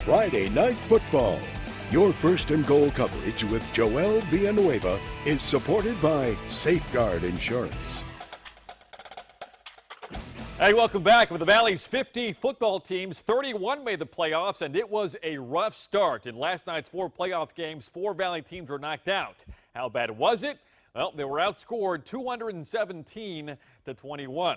Friday Night Football. Your first and goal coverage with Joel Villanueva is supported by Safeguard Insurance. Hey, welcome back. With the Valley's 50 football teams, 31 made the playoffs, and it was a rough start. In last night's 4 playoff games, 4 Valley teams were knocked out. How bad was it? Well, they were outscored 217-21.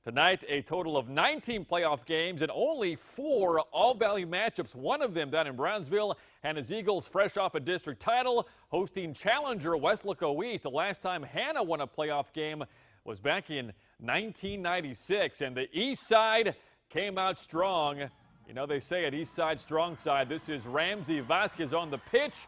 Tonight, a total of 19 playoff games and only 4 All-Valley matchups, one of them down in Brownsville, and his Eagles fresh off a district title, hosting challenger Weslaco East. The last time Hannah won a playoff game was back in 1996, and the East Side came out strong. You know, they say at East Side, strong side. This is Ramsey Vasquez on the pitch,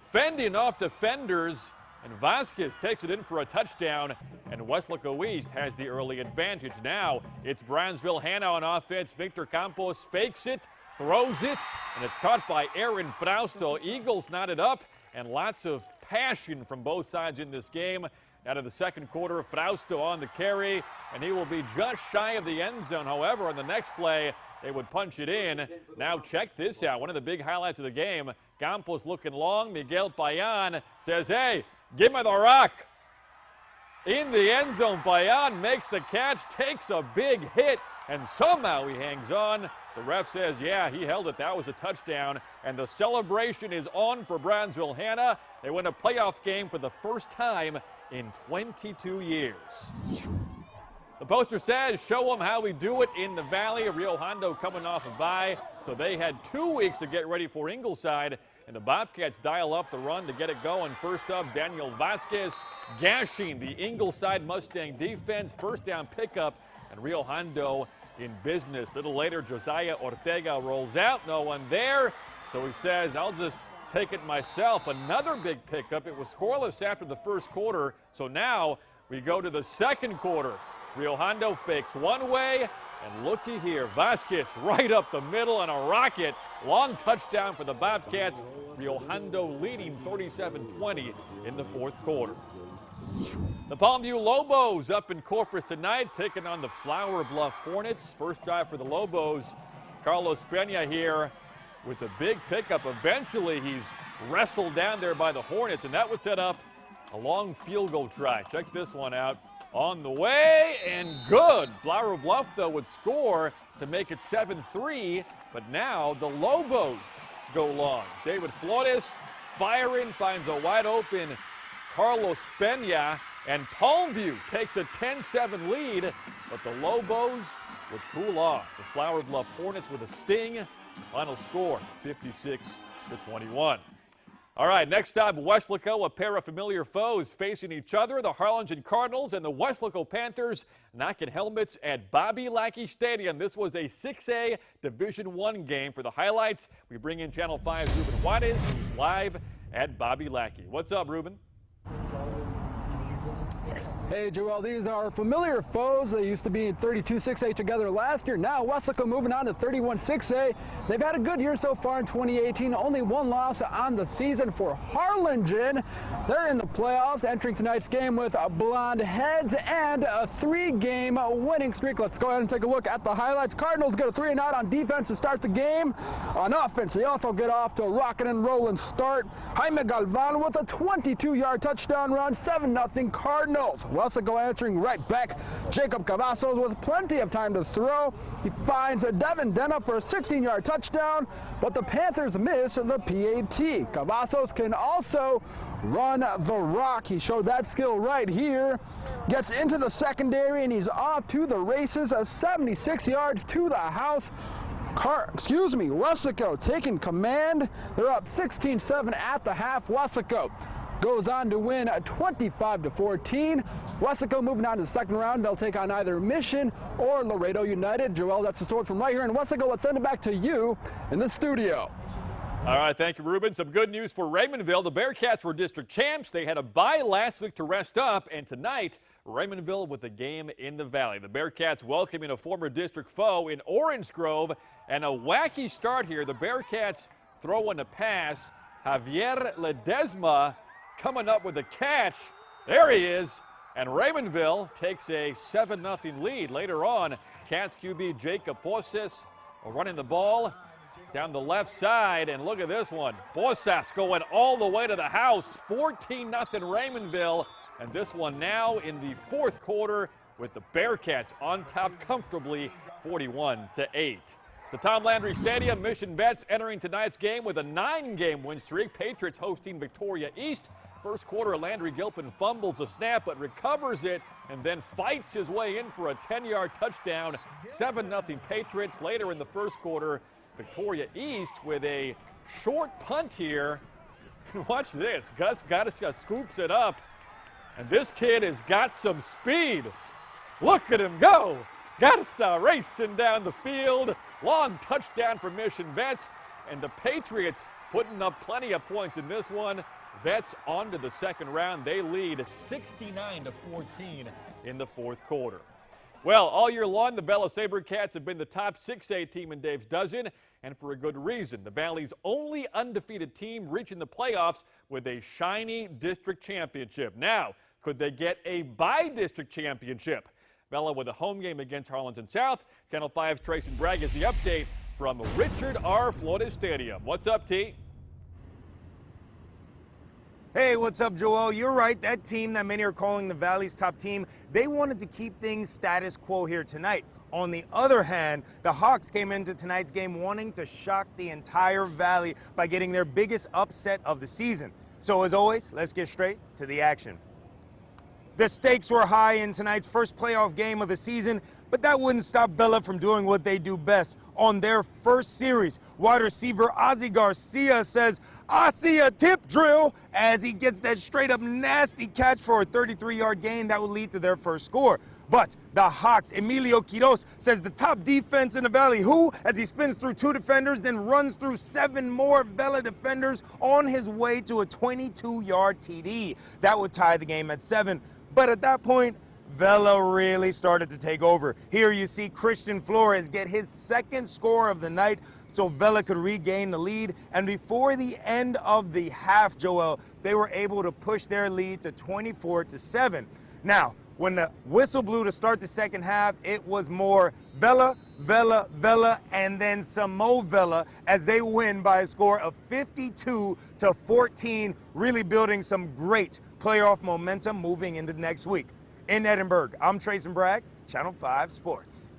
fending off defenders, and Vasquez takes it in for a touchdown, and Weslaco East has the early advantage. Now it's Brownsville Hannah on offense. Victor Campos fakes it, throws it, and it's caught by Aaron Frausto. Eagles knotted up, and lots of passion from both sides in this game. Out of the second quarter, Frausto on the carry, and he will be just shy of the end zone. However, on the next play, they would punch it in. Now check this out. One of the big highlights of the game, Campos looking long. Miguel Payan says, hey, give me the rock. In the end zone, Payan makes the catch, takes a big hit, and somehow he hangs on. The ref says, yeah, he held it. That was a touchdown. And the celebration is on for Brownsville Hannah. They win a playoff game for the first time in 22 years. The poster says, show them how we do it in the Valley. Rio Hondo coming off a bye, so they had 2 weeks to get ready for Ingleside. And the Bobcats dial up the run to get it going. First up, Daniel Vasquez gashing the Ingleside Mustang defense. First down pickup, and Rio Hondo in business. A little later, Josiah Ortega rolls out. No one there, so he says, I'll just take it myself. Another big pickup. It was scoreless after the first quarter, so now we go to the second quarter. Rio Hondo fakes one way, and looky here, Vasquez right up the middle and a rocket. Long touchdown for the Bobcats. Rio Hondo leading 37-20 in the fourth quarter. The Palmview Lobos up in Corpus tonight, taking on the Flower Bluff Hornets. First drive for the Lobos. Carlos Peña here with a big pickup. Eventually, he's wrestled down there by the Hornets, and that would set up a long field goal try. Check this one out. On the way, and good. Flower Bluff, though, would score to make it 7-3, but now the Lobos go long. David Flores firing, finds a wide open Carlos Peña, and Palmview takes a 10-7 lead, but the Lobos would cool off. The Flower Bluff Hornets with a sting. Final score, 56-21. All right, next up, Weslaco, a pair of familiar foes facing each other. The Harlingen Cardinals and the Weslaco Panthers knocking helmets at Bobby Lackey Stadium. This was a 6A Division I game. For the highlights, we bring in Channel 5's Ruben Juarez, who's live at Bobby Lackey. What's up, Ruben? Hey, Joel, these are familiar foes. They used to be in 32 6A together last year. Now Weslaco moving on to 31 6A. They've had a good year so far in 2018. Only one loss on the season for Harlingen. They're in the playoffs, entering tonight's game with blonde heads and a 3-game winning streak. Let's go ahead and take a look at the highlights. Cardinals get a 3-and-out on defense to start the game. On offense, they also get off to a rockin' and rollin' start. Jaime Galvan with a 22-yard touchdown run, 7-0 Cardinals. Weslaco answering right back. Jacob Cavazos with plenty of time to throw. He finds Devin Denna for a 16-yard touchdown, but the Panthers miss the PAT. Cavazos can also run the rock. He showed that skill right here. Gets into the secondary, and he's off to the races, 76 yards to the house. Weslaco taking command. They're up 16-7 at the half. Weslaco goes on to win 25-14. Weslaco moving on to the second round. They'll take on either Mission or Laredo United. Joel, that's the story from right here in Weslaco. Let's send it back to you in the studio. All right, thank you, Ruben. Some good news for Raymondville. The Bearcats were district champs. They had a bye last week to rest up, and tonight, Raymondville with a game in the Valley. The Bearcats welcoming a former district foe in Orange Grove, and a wacky start here. The Bearcats throwing a pass. Javier Ledesma coming up with a catch. There he is. And Raymondville takes a 7-0 lead. Later on, Cats QB Jacob Poses running the ball. down the left side, and look at this one. Bosas going all the way to the house, 14-0 Raymondville, and this one now in the fourth quarter with the Bearcats on top comfortably, 41-8. The Tom Landry Stadium, Mission Vets entering tonight's game with a 9-game win streak. Patriots hosting Victoria East. First quarter, Landry Gilpin fumbles a snap but recovers it and then fights his way in for a 10-yard touchdown. 7-0 Patriots. Later in the first quarter, Victoria East with a short punt here. Watch this. Gus Gaddis scoops it up, and this kid has got some speed. Look at him go. Gaddis racing down the field. Long touchdown for Mission Vets, and the Patriots putting up plenty of points in this one. Vets on to the second round. They lead 69-14 in the fourth quarter. Well, all year long, the Vela SaberCats have been the top 6A team in Dave's dozen, and for a good reason. The Valley's only undefeated team reaching the playoffs with a shiny district championship. Now, could they get a by-district championship? Vela with a home game against Harlingen South. Channel 5's Tracy Bragg has the update from Richard R. Flores Stadium. What's up, T? Hey, what's up, Joel? You're right. That team that many are calling the Valley's top team, they wanted to keep things status quo here tonight. On the other hand, the Hawks came into tonight's game wanting to shock the entire Valley by getting their biggest upset of the season. So as always, let's get straight to the action. The stakes were high in tonight's first playoff game of the season, but that wouldn't stop Vela from doing what they do best. On their first series, wide receiver Ozzy Garcia says, "I see a tip drill," as he gets that straight-up nasty catch for a 33-yard gain that would lead to their first score. But the Hawks, Emilio Quiroz, says the top defense in the Valley, who, as he spins through 2 defenders, then runs through 7 more Vela defenders on his way to a 22-yard TD. That would tie the game at 7. But at that point, Vela really started to take over. Here you see Christian Flores get his second score of the night so Vela could regain the lead. And before the end of the half, Joel, they were able to push their lead to 24-7. Now, when the whistle blew to start the second half, it was more Vela, Vela, Vela, and then some more Vela as they win by a score of 52-14, really building some great playoff momentum moving into next week. In Edinburgh, I'm Tracy Bragg, Channel 5 Sports.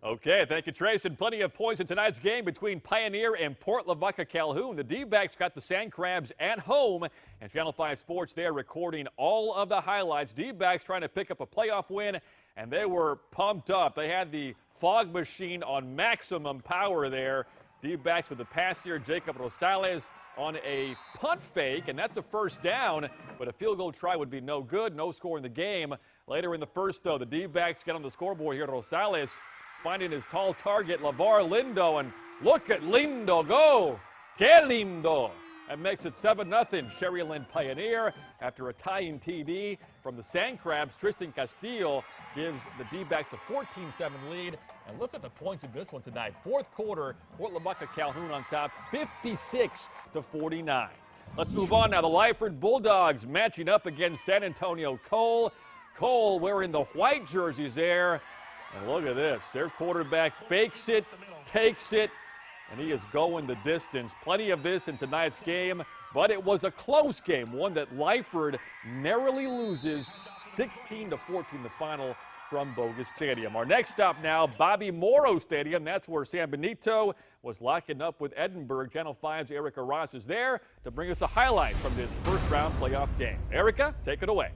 Okay, thank you, Trace. And plenty of points in tonight's game between Pioneer and Port Lavaca Calhoun. The D-backs got the Sand Crabs at home, and Channel 5 Sports there recording all of the highlights. D-backs trying to pick up a playoff win, and they were pumped up. They had the fog machine on maximum power there. D-backs with the pass here, Jacob Rosales on a punt fake, and that's a first down, but a field goal try would be no good. No score in the game. Later in the first, though, the D-backs get on the scoreboard here. Rosales finding his tall target, LaVar Lindo, and look at Lindo go. Que lindo. That makes it 7-0. Sherry Lynn Pioneer after a tying TD from the Sand Crabs. Tristan Castillo gives the D-backs a 14-7 lead. And look at the points in this one tonight. Fourth quarter, Port Lavaca Calhoun on top, 56-49. Let's move on now. The Lyford Bulldogs matching up against San Antonio Cole. Cole wearing the white jerseys there. And look at this. Their quarterback fakes it, takes it, and he is going the distance. Plenty of this in tonight's game, but it was a close game, one that Lyford narrowly loses 16-14 the final from Bogus Stadium. Our next stop now, Bobby Morrow Stadium. That's where San Benito was locking up with Edinburgh. Channel 5's Erica Ross is there to bring us a highlight from this first-round playoff game. Erica, take it away.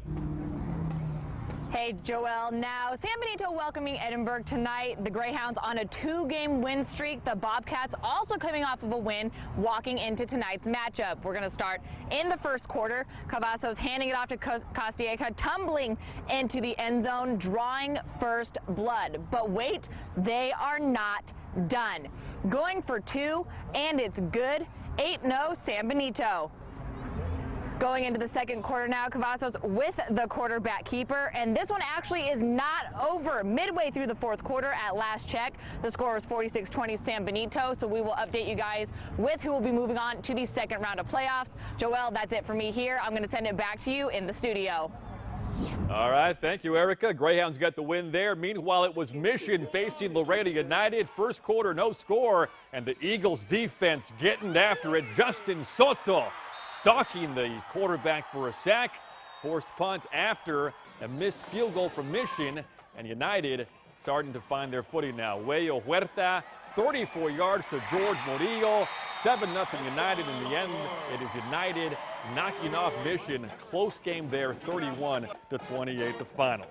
Hey, Joel. Now, San Benito welcoming Edinburgh tonight. The Greyhounds on a 2-game win streak. The Bobcats also coming off of a win walking into tonight's matchup. We're going to start in the first quarter. Cavazos handing it off to Costieca, tumbling into the end zone, drawing first blood. But wait, they are not done. Going for 2, and it's good. 8-0 San Benito. Going into the second quarter now, Cavazos with the quarterback keeper, and this one actually is not over. Midway through the fourth quarter at last check, the score was 46-20 San Benito, so we will update you guys with who will be moving on to the second round of playoffs. Joel, that's it for me here. I'm going to send it back to you in the studio. All right, thank you, Erica. Greyhounds got the win there. Meanwhile, it was Mission facing Laredo United. First quarter, no score, and the Eagles defense getting after it. Justin Soto stalking the quarterback for a sack. Forced punt after a missed field goal from Mission, and United starting to find their footing now. Huello Huerta, 34 yards to George Murillo. 7-0 United. In the end, it is United knocking off Mission. Close game there, 31-28 the final.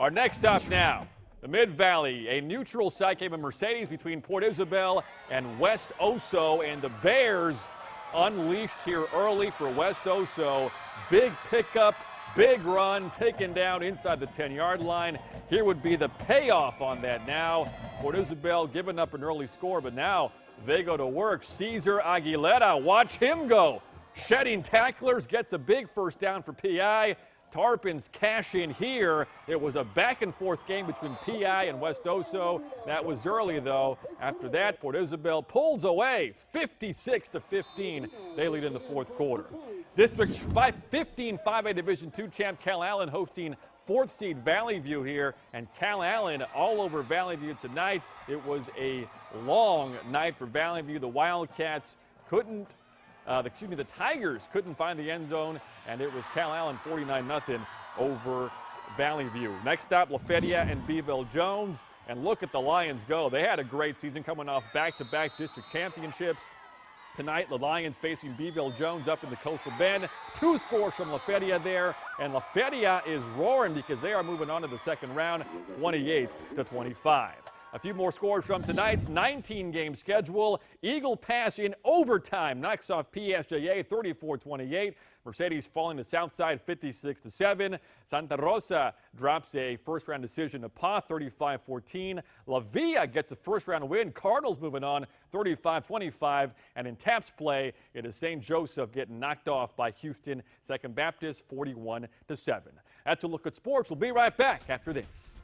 Our next stop now, the Mid-Valley. A neutral site game of Mercedes between Port Isabel and West Oso, and the Bears unleashed here early for West Oso. Big pickup, big run, taken down inside the 10-yard line. Here would be the payoff on that now. Port Isabel giving up an early score, but now they go to work. Cesar Aguilera, watch him go. Shedding tacklers, gets a big first down for PI. Tarpons cash in here. It was a back-and-forth game between PI and West Oso. That was early, though. After that, Port Isabel pulls away 56-15. They lead in the fourth quarter. District 15 5A Division II champ Calhoun hosting 4th seed Valley View here, and Calhoun all over Valley View tonight. It was a long night for Valley View. The Wildcats couldn't the Tigers couldn't find the end zone, and it was Calhoun 49-0 over Valley View. Next stop, La Feria and Beeville Jones. And look at the Lions go. They had a great season coming off back-to-back district championships. Tonight, the Lions facing Beeville Jones up in the Coastal Bend. 2 scores from La Feria there, and La Feria is roaring because they are moving on to the second round, 28-25. A few more scores from tonight's 19-game schedule. Eagle Pass in overtime knocks off PSJA 34-28. Mercedes falling to Southside 56-7. Santa Rosa drops a first-round decision to PA 35-14. La Villa gets a first-round win. Cardinals moving on 35-25. And in TAPS play, it is St. Joseph getting knocked off by Houston Second Baptist 41-7. That's a look at sports. We'll be right back after this.